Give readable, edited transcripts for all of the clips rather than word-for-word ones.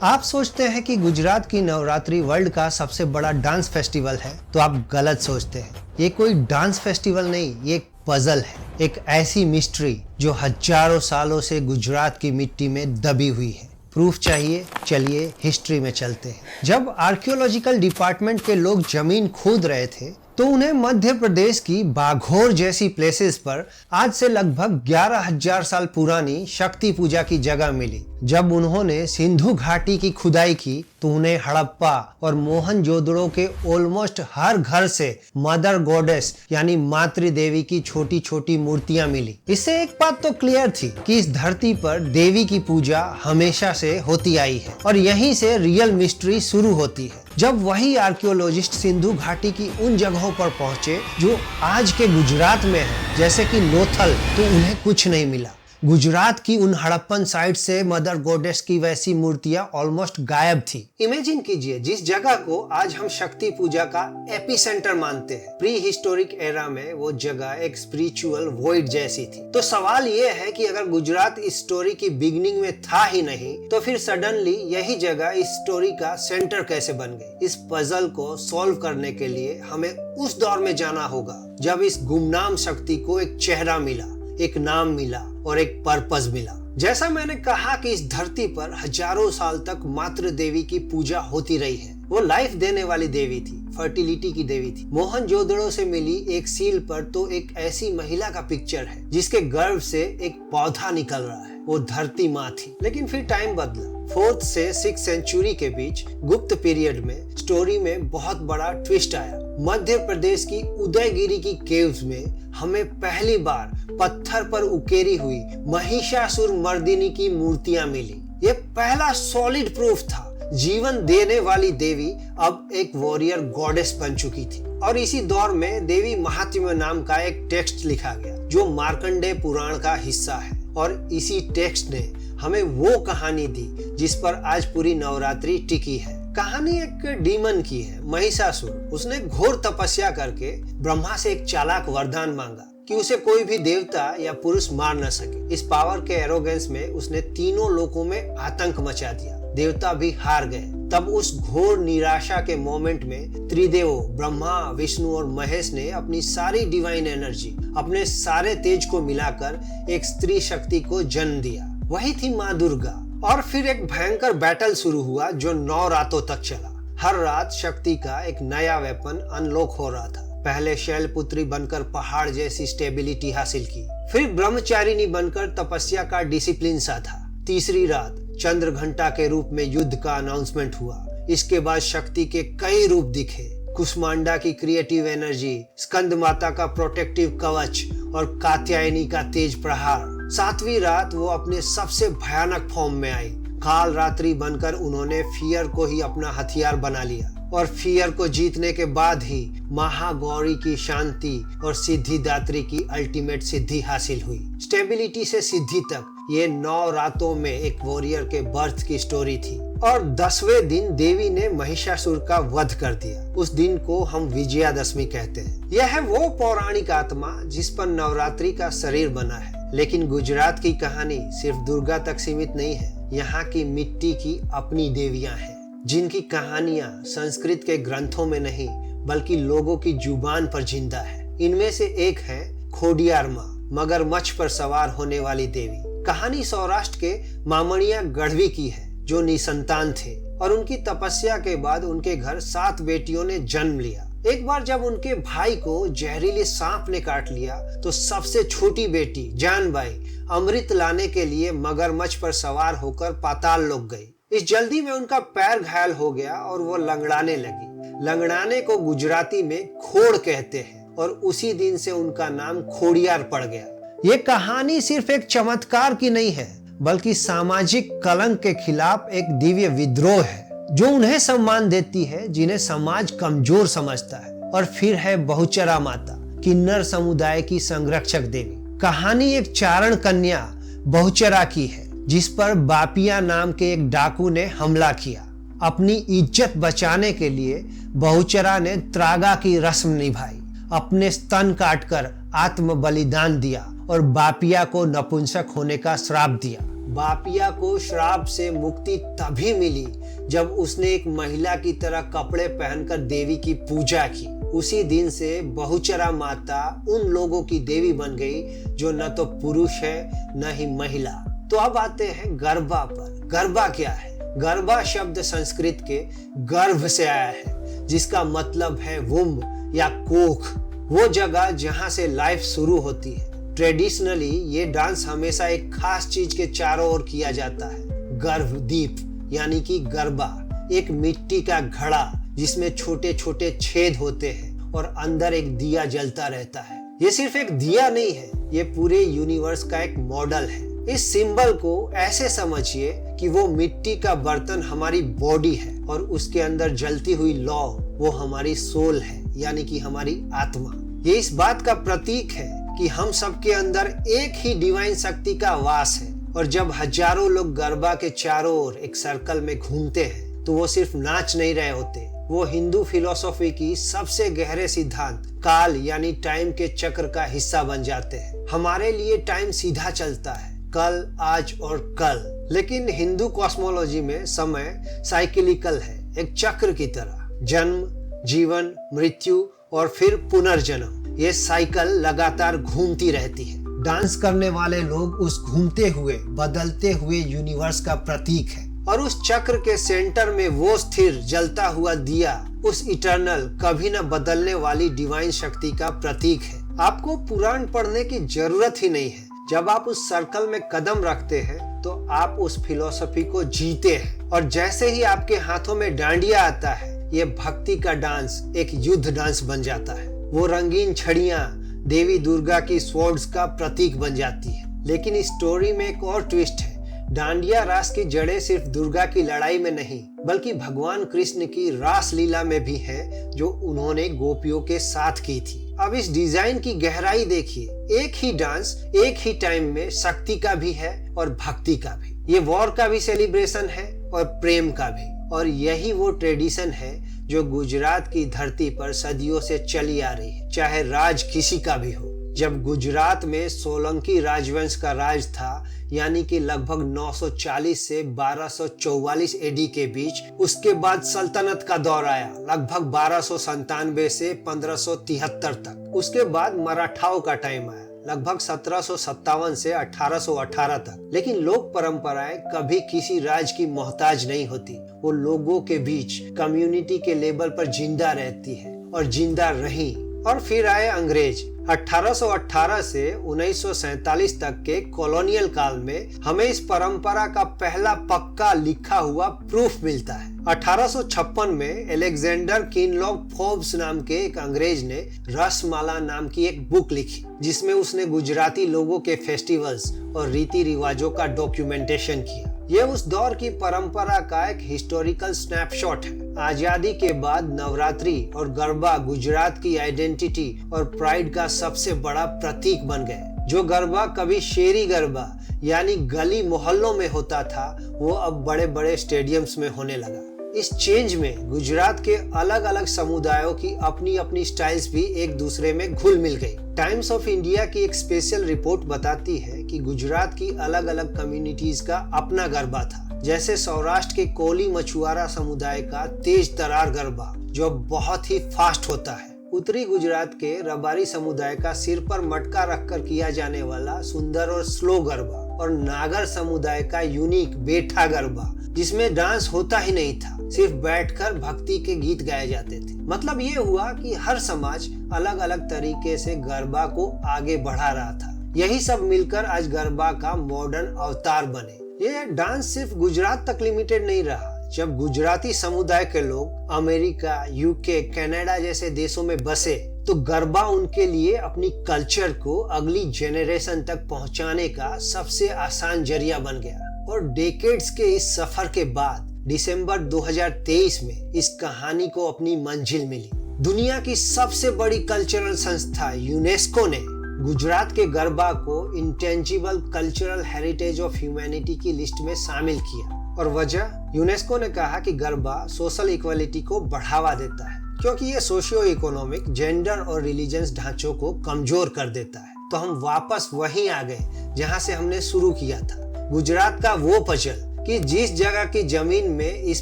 आप सोचते हैं कि गुजरात की नवरात्रि वर्ल्ड का सबसे बड़ा डांस फेस्टिवल है, तो आप गलत सोचते हैं। ये कोई डांस फेस्टिवल नहीं, ये एक पजल है, एक ऐसी मिस्ट्री जो हजारों सालों से गुजरात की मिट्टी में दबी हुई है। प्रूफ चाहिए? चलिए हिस्ट्री में चलते हैं। जब आर्कियोलॉजिकल डिपार्टमेंट के लोग जमीन खोद रहे थे तो उन्हें मध्य प्रदेश की बाघोर जैसी प्लेसेस पर आज से लगभग 11,000 साल पुरानी शक्ति पूजा की जगह मिली। जब उन्होंने सिंधु घाटी की खुदाई की तो उन्हें हड़प्पा और मोहनजोदड़ो के ऑलमोस्ट हर घर से मदर गॉडेस यानी मातृ देवी की छोटी छोटी मूर्तियां मिली। इससे एक बात तो क्लियर थी कि इस धरती पर देवी की पूजा हमेशा से होती आई है और यहीं से रियल मिस्ट्री शुरू होती है। जब वही आर्कियोलॉजिस्ट सिंधु घाटी की उन जगहों पर पहुंचे जो आज के गुजरात में है, जैसे कि लोथल, तो उन्हें कुछ नहीं मिला। गुजरात की उन हड़प्पन साइट से मदर गॉडेस की वैसी मूर्तियां ऑलमोस्ट गायब थी। इमेजिन कीजिए, जिस जगह को आज हम शक्ति पूजा का एपिसेंटर मानते हैं, प्री हिस्टोरिक एरा में वो जगह एक स्पिरिचुअल वॉइड जैसी थी। तो सवाल ये है कि अगर गुजरात इस स्टोरी की बिगिनिंग में था ही नहीं, तो फिर सडनली यही जगह इस स्टोरी का सेंटर कैसे बन गई? इस पजल को सॉल्व करने के लिए हमें उस दौर में जाना होगा जब इस गुमनाम शक्ति को एक चेहरा मिला, एक नाम मिला और एक पर्पस मिला। जैसा मैंने कहा कि इस धरती पर हजारों साल तक मातृ देवी की पूजा होती रही है। वो लाइफ देने वाली देवी थी, फर्टिलिटी की देवी थी। मोहनजोदड़ो से मिली एक सील पर तो एक ऐसी महिला का पिक्चर है जिसके गर्भ से एक पौधा निकल रहा है। वो धरती माँ थी। लेकिन फिर टाइम बदला। 4th से 6th सेंचुरी के बीच गुप्त पीरियड में स्टोरी में बहुत बड़ा ट्विस्ट आया। मध्य प्रदेश की उदयगिरी की केव्स में हमें पहली बार पत्थर पर उकेरी हुई महिषासुर मर्दिनी की मूर्तियां मिली। ये पहला सॉलिड प्रूफ था जीवन देने वाली देवी अब एक वॉरियर गॉडेस बन चुकी थी। और इसी दौर में देवी महात्म्य नाम का एक टेक्स्ट लिखा गया जो मार्कंडेय पुराण का हिस्सा है। और इसी टेक्स्ट ने हमें वो कहानी दी जिस पर आज पूरी नवरात्रि टिकी है। कहानी एक डीमन की है, महिषासुर। उसने घोर तपस्या करके ब्रह्मा से एक चालाक वरदान मांगा कि उसे कोई भी देवता या पुरुष मार न सके। इस पावर के एरोगेंस में उसने तीनों लोकों में आतंक मचा दिया। देवता भी हार गए। तब उस घोर निराशा के मोमेंट में त्रिदेवों ब्रह्मा, विष्णु और महेश ने अपनी सारी डिवाइन एनर्जी, अपने सारे तेज को मिलाकर एक स्त्री शक्ति को जन्म दिया। वही थी माँ दुर्गा। और फिर एक भयंकर बैटल शुरू हुआ जो 9 रातों तक चला। हर रात शक्ति का एक नया वेपन अनलॉक हो रहा था। पहले शैलपुत्री बनकर पहाड़ जैसी स्टेबिलिटी हासिल की, फिर ब्रह्मचारिणी बनकर तपस्या का डिसिप्लिन साधा। तीसरी रात चंद्र घंटा के रूप में युद्ध का अनाउंसमेंट हुआ। इसके बाद शक्ति के कई रूप दिखे। कुष्मांडा की क्रिएटिव एनर्जी, स्कंद माता का प्रोटेक्टिव कवच और कात्यायनी का तेज प्रहार। 7वीं रात वो अपने सबसे भयानक फॉर्म में आई। काल रात्रि बनकर उन्होंने फियर को ही अपना हथियार बना लिया। और फियर को जीतने के बाद ही महागौरी की शांति और सिद्धिदात्री की अल्टीमेट सिद्धि हासिल हुई। स्टेबिलिटी से सिद्धि तक ये 9 रातों में एक वॉरियर के बर्थ की स्टोरी थी। और 10वें दिन देवी ने महिषासुर का वध कर दिया। उस दिन को हम विजयादशमी कहते हैं। यह है वो पौराणिक आत्मा जिस पर नवरात्रि का शरीर बना है। लेकिन गुजरात की कहानी सिर्फ दुर्गा तक सीमित नहीं है। यहाँ की मिट्टी की अपनी देवियां हैं जिनकी कहानियां संस्कृत के ग्रंथों में नहीं बल्कि लोगों की जुबान पर जिंदा है। इनमें से एक है खोडियार माँ, मगरमच्छ पर सवार होने वाली देवी। कहानी सौराष्ट्र के मामणिया गढ़वी की है जो निसंतान थे और उनकी तपस्या के बाद उनके घर 7 बेटियों ने जन्म लिया। एक बार जब उनके भाई को जहरीले सांप ने काट लिया तो सबसे छोटी बेटी जानबाई अमृत लाने के लिए मगरमच्छ पर सवार होकर पाताल लोक गई। इस जल्दी में उनका पैर घायल हो गया और वो लंगड़ाने लगी। लंगड़ाने को गुजराती में खोड़ कहते हैं और उसी दिन से उनका नाम खोडियार पड़ गया। ये कहानी सिर्फ एक चमत्कार की नहीं है बल्कि सामाजिक कलंक के खिलाफ एक दिव्य विद्रोह है जो उन्हें सम्मान देती है जिन्हें समाज कमजोर समझता है। और फिर है बहुचरा माता, किन्नर समुदाय की संरक्षक देवी। कहानी एक चारण कन्या बहुचरा की है जिस पर बापिया नाम के एक डाकू ने हमला किया। अपनी इज्जत बचाने के लिए बहुचरा ने त्रागा की रस्म निभाई, अपने स्तन काटकर आत्म बलिदान दिया और बापिया को नपुंसक होने का श्राप दिया। बापिया को श्राप से मुक्ति तभी मिली जब उसने एक महिला की तरह कपड़े पहनकर देवी की पूजा की। उसी दिन से बहुचरा माता उन लोगों की देवी बन गई जो न तो पुरुष है न ही महिला। तो अब आते हैं गरबा पर। गरबा क्या है? गरबा शब्द संस्कृत के गर्भ से आया है, जिसका मतलब है वुम्ब या कोख, वो जगह जहां से लाइफ शुरू होती है। ट्रेडिशनली ये डांस हमेशा एक खास चीज के चारों ओर किया जाता है। गर्भदीप यानी कि गरबा एक मिट्टी का घड़ा जिसमें छोटे छोटे छेद होते हैं और अंदर एक दिया जलता रहता है। ये सिर्फ एक दिया नहीं है, ये पूरे यूनिवर्स का एक मॉडल है। इस सिंबल को ऐसे समझिए कि वो मिट्टी का बर्तन हमारी बॉडी है और उसके अंदर जलती हुई लौ वो हमारी सोल है, यानी कि हमारी आत्मा। ये इस बात का प्रतीक है कि हम सबके अंदर एक ही डिवाइन शक्ति का वास है। और जब हजारों लोग गरबा के चारों ओर एक सर्कल में घूमते हैं तो वो सिर्फ नाच नहीं रहे होते, वो हिंदू फिलॉसफी की सबसे गहरे सिद्धांत काल यानी टाइम के चक्र का हिस्सा बन जाते हैं। हमारे लिए टाइम सीधा चलता है, कल, आज और कल, लेकिन हिंदू कॉस्मोलॉजी में समय साइकिलिकल है, एक चक्र की तरह। जन्म, जीवन, मृत्यु और फिर पुनर्जन्म, ये साइकिल लगातार घूमती रहती है। डांस करने वाले लोग उस घूमते हुए बदलते हुए यूनिवर्स का प्रतीक है और उस चक्र के सेंटर में वो स्थिर जलता हुआ दिया उस इटर्नल कभी न बदलने वाली डिवाइन शक्ति का प्रतीक है। आपको पुराण पढ़ने की जरूरत ही नहीं है। जब आप उस सर्कल में कदम रखते हैं तो आप उस फिलॉसफी को जीते हैं। और जैसे ही आपके हाथों में डांडिया आता है, ये भक्ति का डांस एक युद्ध डांस बन जाता है। वो रंगीन छड़ियां देवी दुर्गा की स्वॉर्ड्स का प्रतीक बन जाती है। लेकिन इस स्टोरी में एक और ट्विस्ट है। डांडिया रास की जड़ें सिर्फ दुर्गा की लड़ाई में नहीं, बल्कि भगवान कृष्ण की रास लीला में भी है, जो उन्होंने गोपियों के साथ की थी। अब इस डिजाइन की गहराई देखिए। एक ही डांस एक ही टाइम में शक्ति का भी है और भक्ति का भी। ये वॉर का भी सेलिब्रेशन है और प्रेम का भी। और यही वो ट्रेडिशन है जो गुजरात की धरती पर सदियों से चली आ रही है, चाहे राज किसी का भी हो। जब गुजरात में सोलंकी राजवंश का राज था, यानी कि लगभग 940 से 1244 एडी के बीच, उसके बाद सल्तनत का दौर आया लगभग 1297 से 1573 तक। उसके बाद मराठाओं का टाइम आया लगभग 1757 से 1818 तक। लेकिन लोक परंपराएं कभी किसी राज की मोहताज नहीं होती, वो लोगों के बीच कम्युनिटी के लेवल पर जिंदा रहती है और जिंदा रही। और फिर आए अंग्रेज। 1818 से 1947 तक के कॉलोनियल काल में हमें इस परंपरा का पहला पक्का लिखा हुआ प्रूफ मिलता है। 1856 में एलेक्जेंडर किनलॉग फोर्ब्स नाम के एक अंग्रेज ने रसमाला नाम की एक बुक लिखी, जिसमें उसने गुजराती लोगों के फेस्टिवल्स और रीति रिवाजों का डॉक्यूमेंटेशन किया। ये उस दौर की परंपरा का एक हिस्टोरिकल स्नैपशॉट है। आजादी के बाद नवरात्रि और गरबा गुजरात की आइडेंटिटी और प्राइड का सबसे बड़ा प्रतीक बन गए। जो गरबा कभी शेरी गरबा यानी गली मोहल्लों में होता था, वो अब बड़े बड़े स्टेडियम्स में होने लगा। इस चेंज में गुजरात के अलग अलग समुदायों की अपनी अपनी स्टाइल्स भी एक दूसरे में घुल मिल गई। टाइम्स ऑफ इंडिया की एक स्पेशल रिपोर्ट बताती है कि गुजरात की अलग अलग कम्युनिटीज का अपना गरबा था। जैसे सौराष्ट्र के कोली मछुआरा समुदाय का तेज तरार गरबा, जो बहुत ही फास्ट होता है। उत्तरी गुजरात के रबारी समुदाय का सिर पर मटका रखकर किया जाने वाला सुंदर और स्लो गरबा, और नागर समुदाय का यूनिक बेठा गरबा, जिसमें डांस होता ही नहीं था, सिर्फ बैठकर भक्ति के गीत गाए जाते थे। मतलब ये हुआ कि हर समाज अलग अलग तरीके से गरबा को आगे बढ़ा रहा था। यही सब मिलकर आज गरबा का मॉडर्न अवतार बने। ये डांस सिर्फ गुजरात तक लिमिटेड नहीं रहा। जब गुजराती समुदाय के लोग अमेरिका, यूके, कनाडा जैसे देशों में बसे, तो गरबा उनके लिए अपनी कल्चर को अगली जेनरेशन तक पहुंचाने का सबसे आसान जरिया बन गया। और डेकेड्स के इस सफर के बाद दिसंबर 2023 में इस कहानी को अपनी मंजिल मिली। दुनिया की सबसे बड़ी कल्चरल संस्था यूनेस्को ने गुजरात के गरबा को intangible cultural heritage of humanity की लिस्ट में शामिल किया। और वजह, यूनेस्को ने कहा कि गरबा सोशल इक्वालिटी को बढ़ावा देता है, क्योंकि ये सोशियो इकोनॉमिक, जेंडर और रिलीजियस ढांचों को कमजोर कर देता है। तो हम वापस वहीं आ गए जहां से हमने शुरू किया था। गुजरात का वो पजल कि जिस जगह की जमीन में इस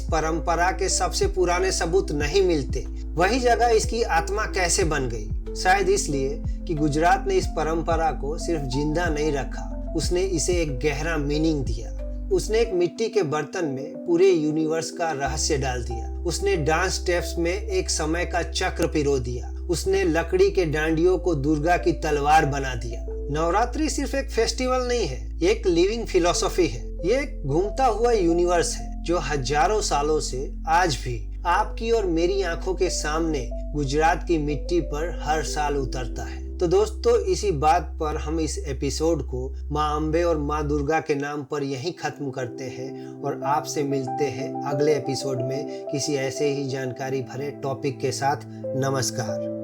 परंपरा के सबसे पुराने सबूत नहीं मिलते, वही जगह इसकी आत्मा कैसे बन गई। शायद इसलिए कि गुजरात ने इस परंपरा को सिर्फ जिंदा नहीं रखा, उसने इसे एक गहरा मीनिंग दिया। उसने एक मिट्टी के बर्तन में पूरे यूनिवर्स का रहस्य डाल दिया। उसने डांस स्टेप्स में एक समय का चक्र पिरो दिया। उसने लकड़ी के डांडियों को दुर्गा की तलवार बना दिया। नवरात्रि सिर्फ एक फेस्टिवल नहीं है, ये एक लिविंग फिलॉसफी है। ये एक घूमता हुआ यूनिवर्स है जो हजारों सालों से आज भी आपकी और मेरी आंखों के सामने गुजरात की मिट्टी पर हर साल उतरता है। तो दोस्तों, इसी बात पर हम इस एपिसोड को माँ अम्बे और माँ दुर्गा के नाम पर यहीं खत्म करते हैं और आपसे मिलते हैं अगले एपिसोड में किसी ऐसे ही जानकारी भरे टॉपिक के साथ। नमस्कार।